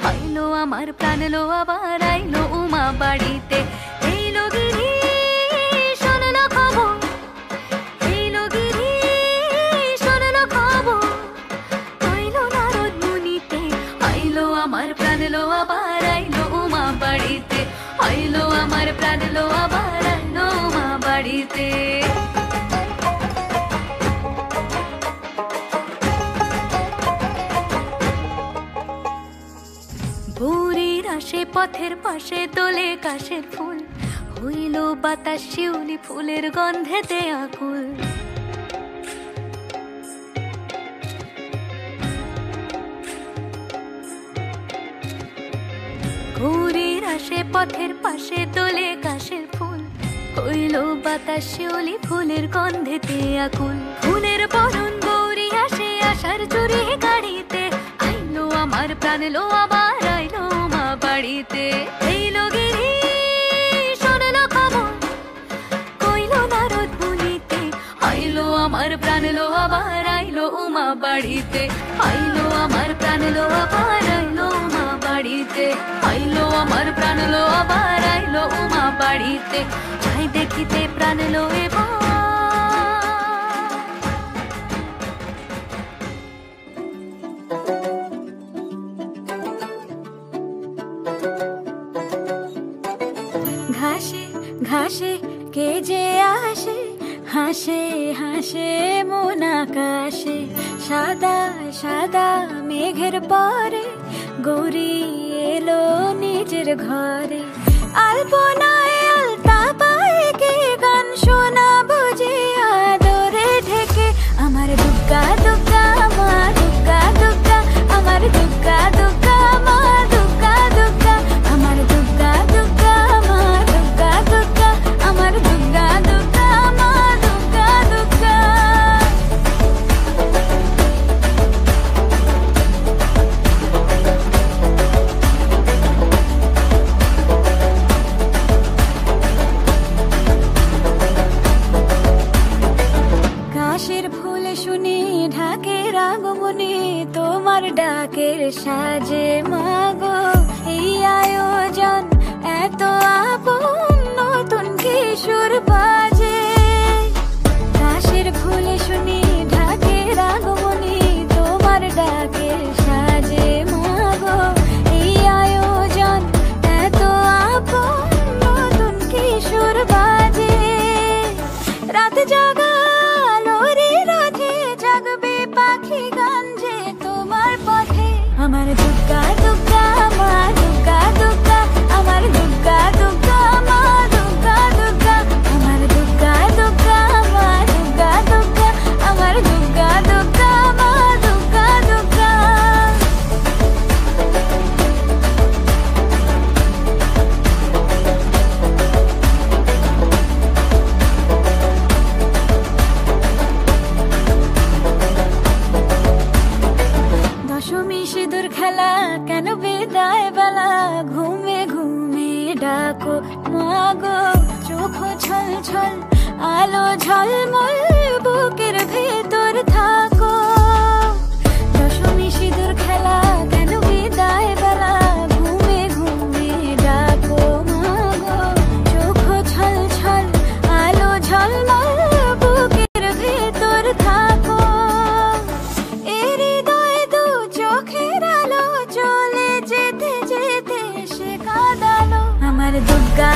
আইলো আমার প্রাণ লো আবার আইলো উমা বাড়িতে। এইলো গিরি শোনলো খবর, এইলো গিরি শোনলো খবর, আইলো নারদ মুনিতে। আইলো আমার প্রাণ লো আবার আইলো উমা বাড়িতে, আইলো আমার প্রাণ লো আবার আইলো উমা বাড়িতে। ভোরের আসে পথের পাশে তোলে কাশের ফুল, হইল বাতাস শিউলি ফুলের গন্ধেতে আকুল। ভোরের আসে পথের পাশে তোলে কাশের ফুল, হইল বাতাস শিউলি ফুলের গন্ধেতে আকুল। ফুলের বরণ গৌরী আসে আশার চুরি গাড়িতে, আইলো আমার প্রাণ লো আবার আইলো মা বাড়িতে। এইলো গিরি শোনলো খবর, কইলো নারদ মুনিতে। আইলো আমার প্রাণ লো আবার আইলো উমা বাড়িতে, আইলো আমার প্রাণ লো আবার আইলো উমা বাড়িতে। আইলো আমার প্রাণ লো আবার আইলো উমা বাড়িতে। যাই দেখিতে প্রাণ লো এবার। ঘাসে ঘাসে কে যে আসে, হাসে হাসে মন আকাশে। সাদা সাদা মেঘের পরে গৌরী এলো নিজের ঘরে। আলপনায় আলতা পায়ে কে গান শোনাবো যে আদরে ঢেকে। আমার দুগ্গা দুগ্গা মা দুগ্গা দুগ্গা, আমার দুগ্গা দুগ্গা মা দুগ্গা দুগ্গা, আমার দুগ্গা দুগ্গা মা দুগ্গা দুগ্গা, আমার দুগ্গা দুগ্গা মা দুগ্গা দুগ্গা। কাশের ফুল শুনি ঢাকের আগমনে, তোমার ডাকের সাজে মাগো এই আয়োজন এত আপন, নতুন কিশোর বাজে। কাশের ফুল শুনি ঢাকের আগমনে, তোমার ডাকের সাজে মাগো এই আয়োজন এত আপন, নতুন কিশোর বাজে। রাত জাগা আমার দুগ্গা দুগ্গা মা দুগ্গা দুগ্গা, আমার দুগ্গা দুগ্গা মা দুগ্গা দুগ্গা, আমার দুগ্গা দুগ্গা মা দুগ্গা দুগ্গা, আমার দুগ্গা দুগ্গা মা দুগ্গা দুগ্গা। দশমী সিঁদুর খেলা কেন বিদায় বেলা, ঘুমে ঘুমে ডাকো মাগো। চোখ ছল ছল আলো ঝলমল, বুকের ভেতর থাকো। দশমী সিঁদুর খেলা কেন বিদায় বেলা, ঘুমে ঘুমে ডাকো মাগো। চোখ ছল ছল আলো ঝলমল, বুকের ভেতর থাকো। চলে যেতে যেতে সে কাঁদালো। আমার দুগ্গা